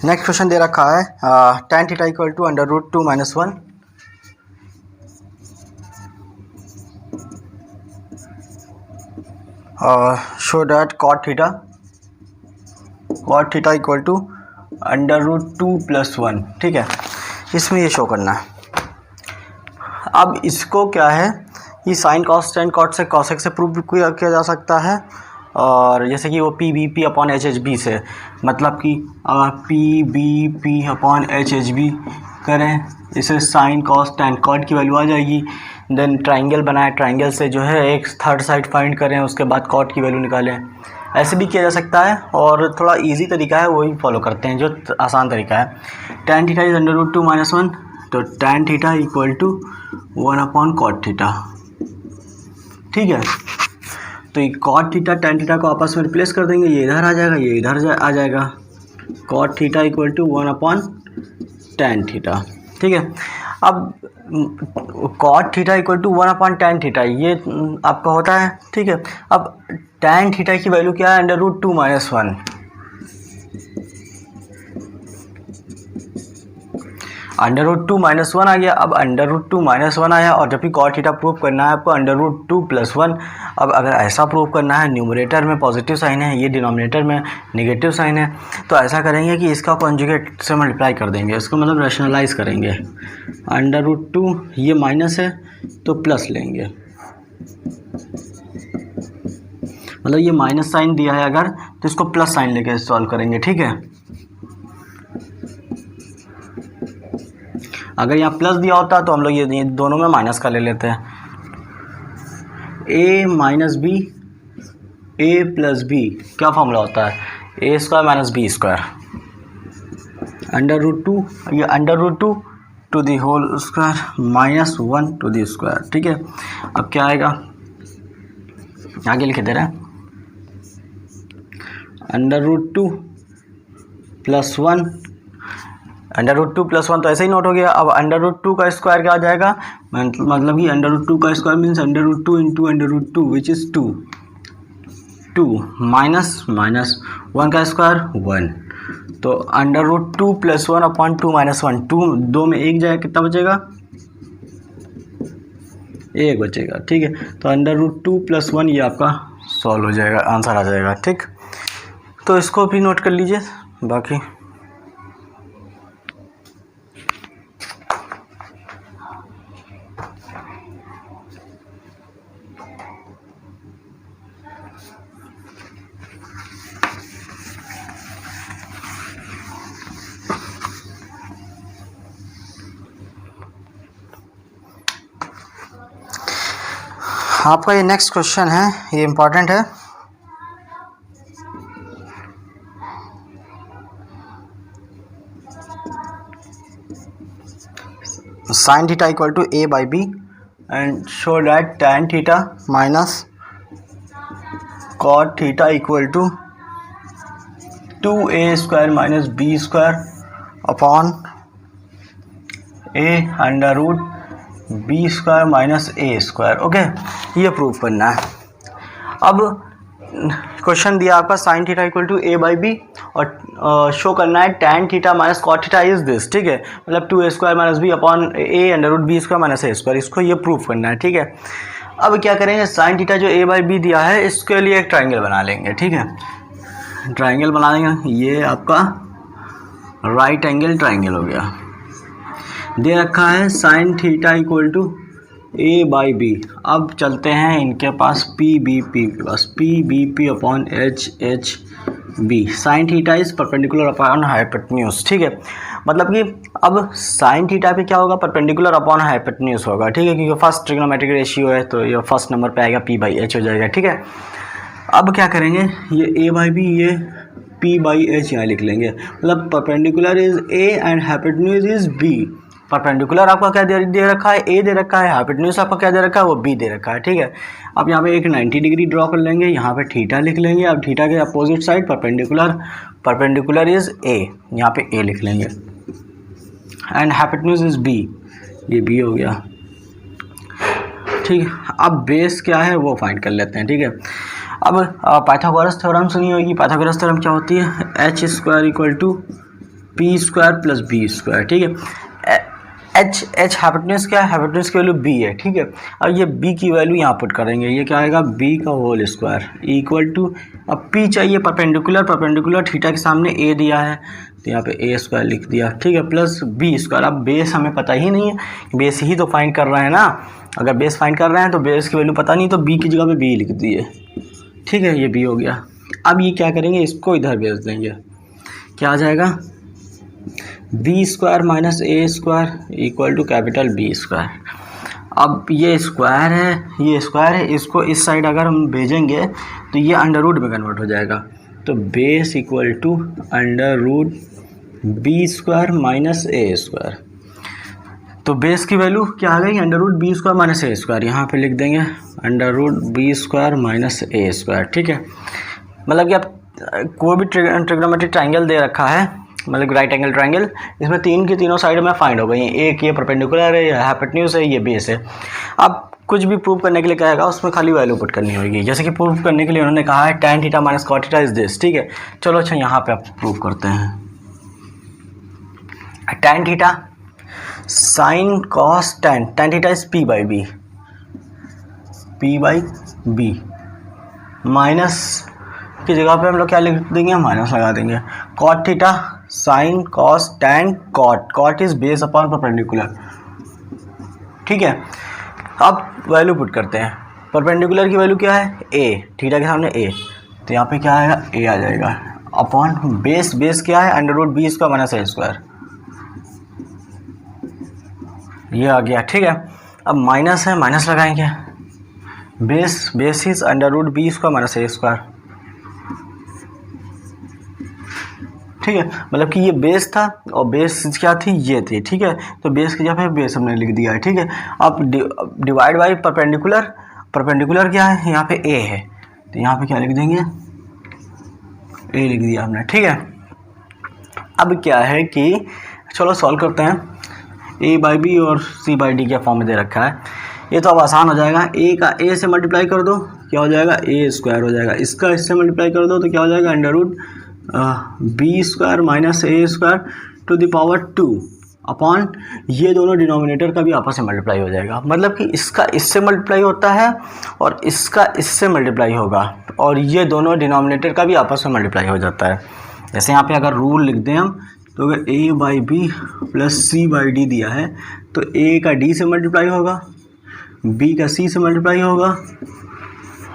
Next question दे रखा है tan theta equal to under root 2 minus 1 show that cot theta equal to under root 2 plus 1। ठीक है, इसमें ये शो करना है। अब इसको क्या है, ये साइन कॉस टेन कॉट से कॉसेक से प्रूव किया जा सकता है, और जैसे कि वो P B P upon H H B से, मतलब कि अगर P B P upon H H B करें, इसे साइन कॉस टेन कॉट की वैल्यू आ जाएगी। देन ट्राइंगल बनाए, ट्राइंगल से जो है एक थर्ड साइड फाइंड करें, उसके बाद कॉट की वैल्यू निकालें। ऐसे भी किया जा सकता है, और थोड़ा इजी तरीका है वही फॉलो करते हैं जो आसान तरीका है। tan theta is under root 2 minus 1, तो tan theta equal to 1 upon cot theta. ठीक है, तो ये कॉट थीटा tan थीटा को आपस में रिप्लेस कर देंगे, ये इधर आ जाएगा, ये इधर आ जाएगा। Cot theta equal to 1 upon tan theta. ठीक है, अब cot theta equal to 1 upon tan theta ये आपका होता है। ठीक है, अब tan थीटा की वैल्यू क्या है, under root 2 minus 1। Under root 2 minus 1 आ गया। अब अंडर रूट 2 माइनस 1 आया, और जब भी कॉट थीटा प्रूव करना है आपको अंडर रूट 2 प्लस 1। अब अगर ऐसा प्रूव करना है, न्यूमरेटर में पॉजिटिव साइन है, ये डिनोमिनेटर में नेगेटिव साइन है, तो ऐसा करेंगे कि इसका कॉन्जुगेट से मल्टीप्लाई कर देंगे, इसको मतलब रैशनलाइज करेंगे। अंडर रूट 2 ये माइनस है तो प्लस लेंगे, मतलब ये माइनस साइन दिया है अगर, तो इसको प्लस साइन लेके सॉल्व करेंगे। ठीक है, अगर यहाँ प्लस दिया होता तो हम लोग ये दोनों में माइनस का ले लेते हैं। a minus B, A plus B क्या फॉर्मूला होता है, A square minus B square. Under root 2, ये under root 2 to the whole square minus 1 to the square. ठीक है, अब क्या आएगा, आगे लिखे दे रहे हैं, under root 2 plus 1, under root 2 plus 1 तो ऐसे ही नोट हो गया। अब अंडर रूट 2 का स्क्वायर क्या आ जाएगा, मतलब कि अंडर रूट 2 का square means under root 2 into under root 2 which is 2 minus minus 1 का स्क्वायर 1, तो under root 2 plus 1 upon 2 minus 1, 2 में 1 जाएगा, कितना बचेगा, 1 बचेगा। ठीक है, तो अंडर रूट 2 प्लस 1 ये आपका सॉल्व हो जाएगा, आंसर आ जाएगा। ठीक, तो इसको भी नोट कर लीजिए। बाकी आपका ये नेक्स्ट क्वेश्चन है, ये इम्पॉर्टेंट है। Sine theta equal to a by B and show that tan theta minus cot theta equal to 2a square minus B square upon a under root B square minus A square. Okay, ये prove करना है। अब question दिया आपका sine theta equal to a by B, और show करना है tan theta minus cot theta is this. ठीक है, मतलब 2a square minus B upon a under root B square minus A square, इसको ये प्रूव करना है। ठीक है, अब क्या करेंगे, साइन थीटा जो a बाई बी दिया है इसके लिए एक ट्राइंगल बना लेंगे। ठीक है, ट्राइंगल बना लेंगे, ये आपका राइट एंगल ट्राइंगल हो गया। दे रखा है sine theta equal to a by B. अब चलते हैं इनके पास पी बी पी के पास, P B P upon H H B. Sine theta is perpendicular upon hypotenuse. ठीक है, मतलब कि अब साइन थीटा पे क्या होगा, परपेंडिकुलर अपॉन हाइपोटेन्यूज होगा। ठीक है, क्योंकि फर्स्ट ट्रिग्नोमेट्रिक रेशियो है, तो ये फर्स्ट नंबर पे आएगा, पी बाई एच हो जाएगा। ठीक है, अब क्या करेंगे, ये a बाई बी, ये p बाई एच यहाँ लिख लेंगे, मतलब perpendicular is a and hypotenuse is b। Perpendicular आपका क्या दे रखा है, a दे रखा है, हाइपोटेन्यूज आपका क्या दे रखा है, वो b दे रखा है। ठीक है, अब यहाँ पे एक 90 डिग्री ड्रॉ कर लेंगे, यहाँ पे थीटा लिख लेंगे। अब थीटा के opposite side perpendicular is a, यहाँ पे a लिख लेंगे, एंड हाइपोटेन्यूज इज b, ये b हो गया। ठीक है, अब बेस क्या है वो फाइंड कर लेते हैं। ठीक है, अब पाइथागोरस थ्योरम सुनी होगी। पाइथागोरस थ्योरम क्या होती है, H square equal to B square plus B square, ठीक है। एच हाइपोटेन्यूज क्या है, हाइपोटेन्यूज की वैल्यू बी है, ठीक है। अब ये बी की वैल्यू यहाँ पुट करेंगे, ये क्या आएगा बी का होल स्क्वायर इक्वल टू, अब पी चाहिए परपेंडिकुलर थीटा के सामने ए दिया है तो यहाँ पे ए स्क्वायर लिख दिया, ठीक है, प्लस बी स्क्वायर। अब बेस हमें पता ही नहीं है, बेस ही तो फाइंड कर रहे हैं ना, अगर बेस फाइंड कर रहे हैं तो बेस की वैल्यू पता नहीं तो बी की जगह पे बी लिख दिए, ठीक है, ये बी हो गया। अब ये क्या करेंगे, इसको इधर भेज देंगे, क्या आ जाएगा B square minus A square equal to capital B square. अब ये स्क्वायर है, इसको इस साइड अगर हम भेजेंगे तो ये अंडर रूट में कन्वर्ट हो जाएगा, तो base equal to under root B square minus A square. तो बेस की वैल्यू क्या आ गई, under root B square minus A square, यहाँ पे लिख देंगे under root B square minus A square, ठीक है। मतलब कि आप कोई भी ट्रिग्नोमेट्रिक ट्राइंगल दे रखा है, मतलब राइट एंगल ट्राइंगल, इसमें तीन की तीनों साइड में फाइंड हो गई हैं, एक ये परपेंडिकुलर है, ये हाइपोटेन्यूज है, ये बेस है। अब कुछ भी प्रूव करने के लिए कहेगा उसमें खाली वैल्यू पुट करनी होगी, जैसे कि प्रूव करने के लिए उन्होंने कहा है tan theta minus cot theta is this, ठीक है। चलो अच्छा यहाँ पे आप प्रूव करते हैं, tan theta sine cos tan theta is p by B minus की जगह पे हम लोग क्या लिख देंगे, माइनस लगा देंगे, cot theta sine cos tan cot is base upon perpendicular, ठीक है। अब वैल्यू पुट करते हैं, परपेंडिकुलर की वैल्यू क्या है a, थीटा के सामने a, तो यहाँ पे क्या आएगा a आ जाएगा अपॉन बेस क्या है under root B square minus A square, ये आ गया, ठीक है। अब माइनस है, माइनस लगाएंगे, base is under root B square minus A square, ठीक है। मतलब कि ये बेस था और बेस क्या थी, ये थी, ठीक है। तो बेस की जगह बेस हमने लिख दिया है, ठीक है। अब डिवाइड बाई परपेंडिकुलर क्या है, यहाँ पे ए है तो यहाँ पे क्या लिख देंगे, ए लिख दिया हमने, ठीक है। अब क्या है कि चलो सॉल्व करते हैं, ए बाई बी और सी बाई डी के फॉर्म में दे रखा है, ये तो अब आसान हो जाएगा। ए का ए से मल्टीप्लाई कर दो क्या हो जाएगा, ए स्क्वायर हो जाएगा, इसका इससे मल्टीप्लाई कर दो तो क्या हो जाएगा under root B square minus A square to the power 2 upon, ये दोनों डिनोमिनेटर का भी आपस में मल्टीप्लाई हो जाएगा, मतलब कि इसका इससे मल्टीप्लाई होता है और इसका इससे मल्टीप्लाई होगा, और ये दोनों डिनोमिनेटर का भी आपस में मल्टीप्लाई हो जाता है। जैसे यहाँ पे अगर रूल लिख दें हम, तो अगर A by B plus C by D दिया है तो ए का डी से मल्टीप्लाई होगा, बी का सी से मल्टीप्लाई होगा,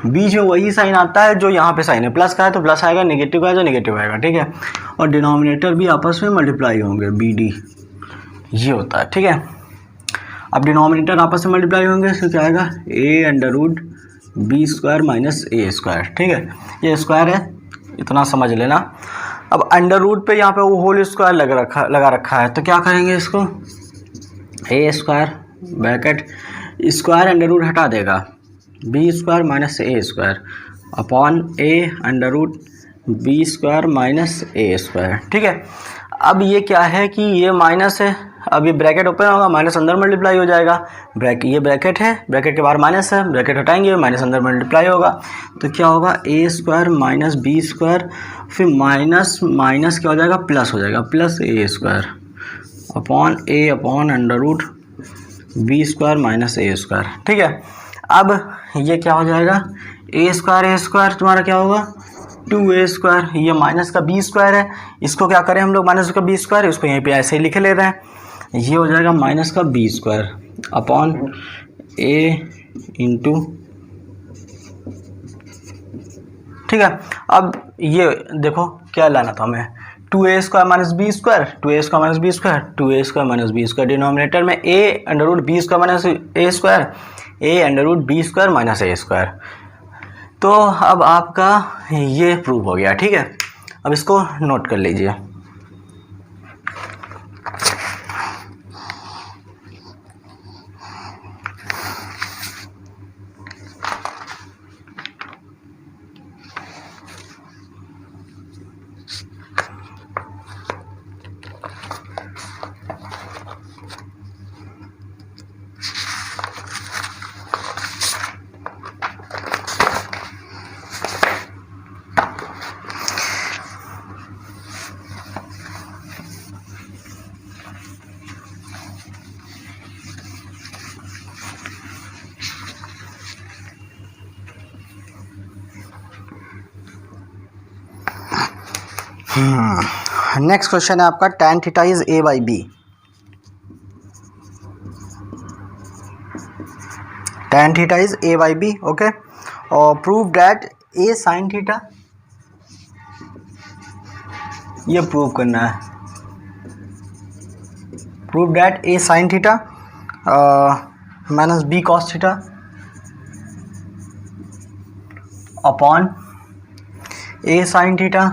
बीच में वही साइन आता है जो यहाँ पे साइन है, प्लस का है तो प्लस आएगा, नेगेटिव का है तो नेगेटिव आएगा, ठीक है। और डिनोमिनेटर भी आपस में मल्टीप्लाई होंगे, बी डी, ये होता है, ठीक है। अब डिनोमिनेटर आपस में मल्टीप्लाई होंगे तो क्या आएगा, A under root B square minus A square, ठीक है। ये स्क्वायर है, इतना समझ लेना। अब अंडर रूट पे यहाँ पे वो होल स्क्वायर लगा रखा है, तो क्या करेंगे इसको, A square bracket square under root हटा देगा, B square minus A square upon A under root B square minus A square, ठीक है। अब ये क्या है कि ये माइनस है, अब ये ब्रैकेट ओपन होगा, माइनस अंदर मल्टीप्लाई हो जाएगा, ये ब्रैकेट है, ब्रैकेट के बाहर माइनस है, ब्रैकेट हटाएंगे, माइनस अंदर मल्टीप्लाई होगा, तो क्या होगा A square minus B square, फिर माइनस क्या हो जाएगा, प्लस हो जाएगा, plus A square upon under root B square minus A square, ठीक है। अब ये क्या हो जाएगा, ए स्क्वायर तुम्हारा क्या होगा 2a स्क्वायर, ये माइनस का बी स्क्वायर है, इसको क्या करें हम लोग माइनस का बी स्क्वायर, इसको यहीं पे ऐसे ही लिख ले रहे हैं, ये हो जाएगा माइनस का बी स्क्वायर अपॉन ए इंटू, ठीक है। अब ये देखो क्या लाना था हमें, 2a square minus B square, 2a square minus B square, 2a square minus B square, denominator में a under root B square minus A square, a under root B square minus A square. तो अब आपका ये prove हो गया, ठीक है। अब इसको नोट कर लीजिए। नेक्स्ट क्वेश्चन है आपका tan theta is a by B. tan theta is a by B, okay. और prove that a sin theta, ये प्रूव करना है। Prove that a sin theta minus b cos theta upon a sin theta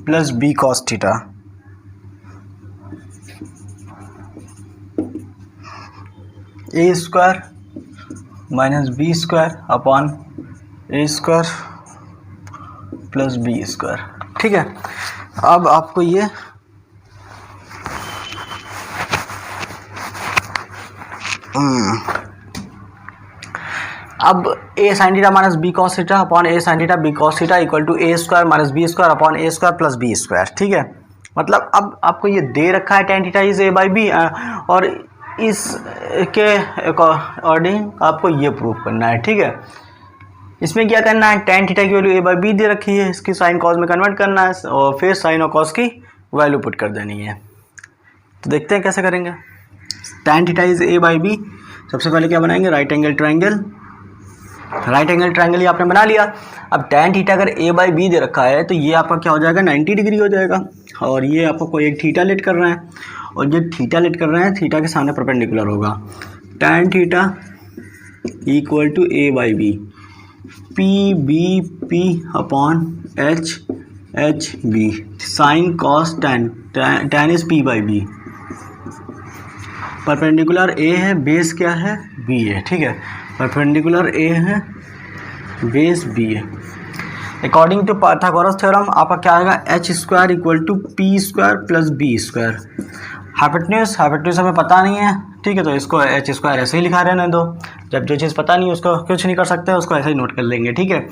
plus b cos theta. a square minus B square upon A square plus B square, ठीक है। अब आपको ये अब a sin theta minus B cos theta upon a sin theta B cos theta equal to a square minus B square upon a square plus B square, ठीक है। मतलब अब आपको ये दे रखा है tan theta is a by B, और इसके अकॉर्डिंग आपको ये प्रूव करना है, ठीक है। इसमें क्या करना है, tan थीटा की वैल्यू a बाई बी दे रखी है, इसकी साइन कॉस में कन्वर्ट करना है और फिर साइन और कॉस की वैल्यू पुट कर देनी है। तो देखते हैं कैसे करेंगे। tan theta is a by B, सबसे पहले क्या बनाएंगे, right angle triangle. Right angle triangle ये आपने बना लिया। अब tan थीटा अगर a बाई बी दे रखा है तो ये आपका क्या हो जाएगा, 90 डिग्री हो जाएगा। और ये आपको कोई एक थीटा लेट कर रहे हैं, और जो थीटा लेट कर रहे हैं थीटा के सामने परपेंडिकुलर होगा। tan theta equal to a by B, P B P upon H H B, sine cos tan is p by B. Perpendicular a है, बेस क्या है, b है, ठीक है। परपेंडिकुलर a है, बेस b है। अकॉर्डिंग टू पाइथागोरस थ्योरम आपका क्या आएगा, H square equal to P square plus B square. Hypotenuse हमें पता नहीं है, ठीक है, तो इसको एच स्क्वायर ऐसे ही लिखा रहने दो। जब जो चीज़ पता नहीं है उसको कुछ नहीं कर सकते, उसको ऐसे ही नोट कर लेंगे, ठीक है।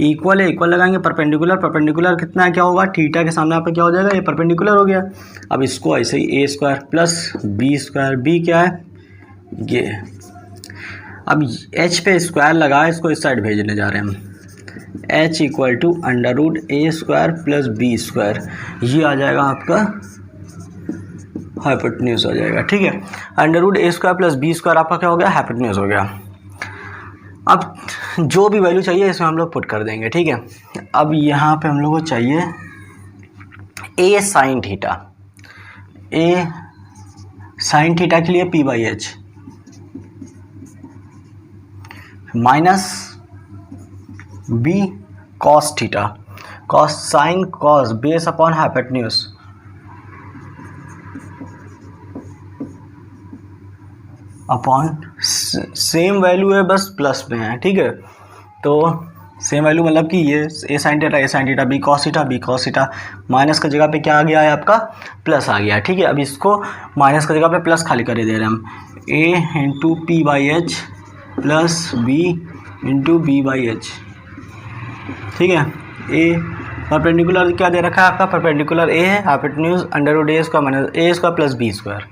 इक्वल है, इक्वल लगाएंगे, परपेंडिकुलर कितना है, क्या होगा, थीटा के सामने आप क्या हो जाएगा, ये परपेंडिकुलर हो गया। अब इसको ऐसे ही a square plus B square, B क्या है, ये। अब h पे स्क्वायर लगा, इसको इस साइड भेजने जा रहे हैं हम। h equal to under root A square plus B square, ये आ जाएगा आपका हाइपोटेन्यूज हो जाएगा, ठीक है। Under root A square plus B square आपका क्या हो गया, हाइपोटेन्यूज हो गया। अब जो भी वैल्यू चाहिए इसमें हम लोग पुट कर देंगे, ठीक है। अब यहाँ पे हम लोग को चाहिए a sine theta, a sine theta के लिए p by H minus b cos theta, cos sine cos base upon hypotenuse upon same value है, बस प्लस में है, ठीक है। तो सेम वैल्यू मतलब कि ये a sine theta b cos theta minus का जगह पे क्या आ गया है आपका, प्लस आ गया है, ठीक है। अब इसको माइनस का जगह पे प्लस खाली कर दे रहे हैं हम, a into P by H plus b into B by H, ठीक है। a परपेंडिकुलर क्या दे रखा है आपका, परपेंडिकुलर a है, hypotenuse under root A square minus A square plus B square,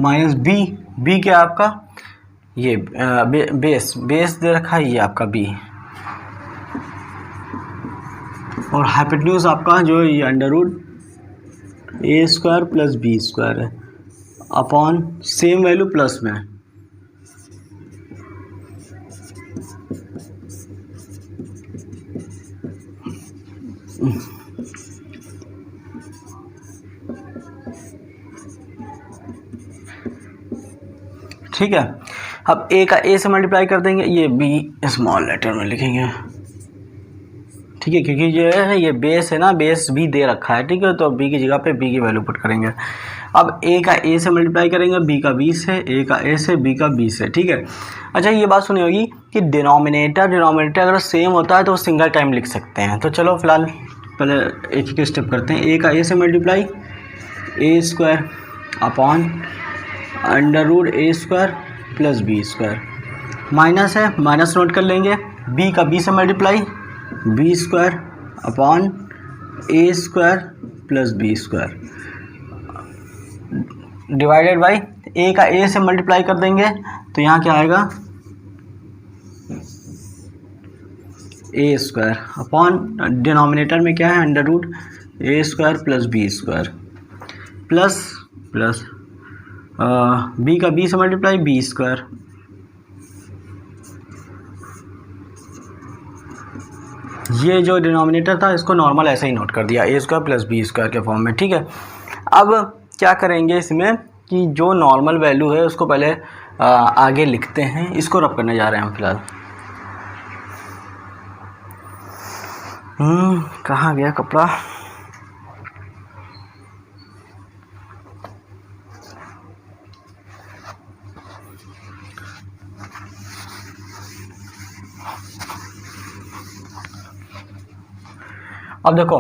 minus B क्या आपका, ये बेस दे रखा है, ये आपका b, और हाइपोटेन्यूज आपका जो ये under root A square plus B square है अपॉन सेम वैल्यू प्लस में, ठीक है। अब a का a से मल्टीप्लाई कर देंगे, ये b स्मॉल लेटर में लिखेंगे, ठीक है, क्योंकि जो है ये बेस है ना, बेस b दे रखा है, ठीक है। तो b की जगह पे b की वैल्यू पुट करेंगे। अब a का a से मल्टीप्लाई करेंगे, b का b से, a का a से, b का b से, ठीक है। अच्छा ये बात सुनी होगी कि डिनोमिनेटर अगर सेम होता है तो सिंगल टाइम लिख सकते हैं। तो चलो फिलहाल पहले एक ही स्टेप करते हैं। a का a से multiply a square upon under root A square plus B square, minus है, माइनस नोट कर लेंगे। b का b से multiply B square upon A square plus B square divided by a का a से multiply कर देंगे, तो यहाँ क्या आएगा, ए स्क्वायर अपॉन डिनोमिनेटर में क्या है under root A square plus B square plus plus B का बी से मल्टीप्लाई बी स्क्वायर ये जो डिनोमिनेटर था इसको नॉर्मल ऐसे ही नोट कर दिया ए स्क्वायर प्लस बी स्क्वायर के फॉर्म में। ठीक है, अब क्या करेंगे इसमें कि जो नॉर्मल वैल्यू है उसको पहले आगे लिखते हैं, इसको रब करने जा रहे हैं हम फिलहाल। कहाँ गया कपड़ा? अब देखो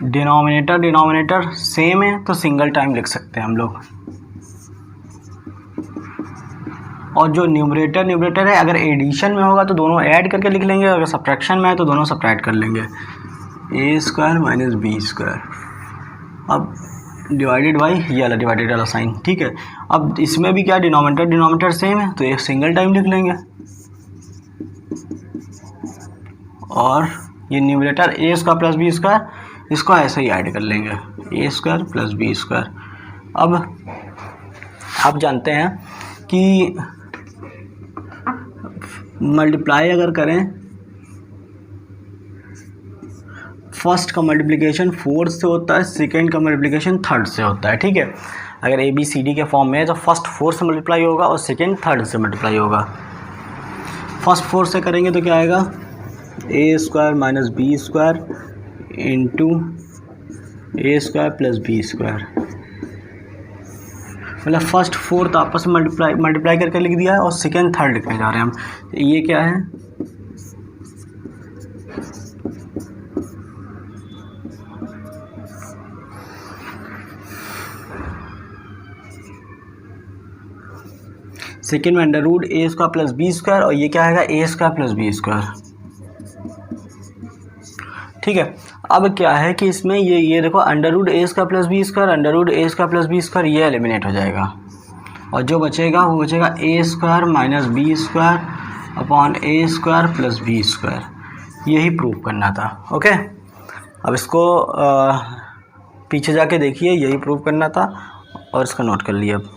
डिनोमिनेटर सेम है तो सिंगल टाइम लिख सकते हैं हम लोग, और जो न्यूमरेटर है अगर एडिशन में होगा तो दोनों ऐड करके लिख लेंगे, अगर सब्ट्रैक्शन में है तो दोनों सब्ट्रैक्ट कर लेंगे। ए स्क्वायर माइनस बी स्क्वायर, अब डिवाइडेड बाई ये वाला डिवाइडेड वाला साइन। ठीक है, अब इसमें भी क्या डिनोमिनेटर सेम है तो एक सिंगल टाइम लिख लेंगे, और ये न्यूमरेटर ए स्क्वायर प्लस बी स्क्वायर इसको ऐसे ही ऐड कर लेंगे ए स्क्वायर प्लस बी स्क्वायर। अब आप जानते हैं कि मल्टीप्लाई अगर करें, फर्स्ट का मल्टीप्लिकेशन फोर्थ से होता है, सेकेंड का मल्टीप्लिकेशन थर्ड से होता है। ठीक है, अगर ए बी सी डी के फॉर्म में है तो फर्स्ट फोर्थ से मल्टीप्लाई होगा और सेकेंड थर्ड से मल्टीप्लाई होगा। फर्स्ट फोर्थ से करेंगे तो क्या आएगा A square minus B square into A square plus B square, मतलब फर्स्ट फोर्थ आपस में मल्टीप्लाई करके लिख दिया है और सेकेंड थर्ड लिखने जा रहे हैं हम। तो ये क्या है सेकेंड में under root A square plus B square, और ये क्या आएगा A square plus B square. ठीक है, अब क्या है कि इसमें ये देखो under root A square plus B square, under root A square plus B square ये एलिमिनेट हो जाएगा, और जो बचेगा वो बचेगा A square minus B square upon A square plus B square. यही प्रूव करना था। ओके, अब इसको पीछे जाके देखिए, यही प्रूव करना था और इसका नोट कर लिया अब।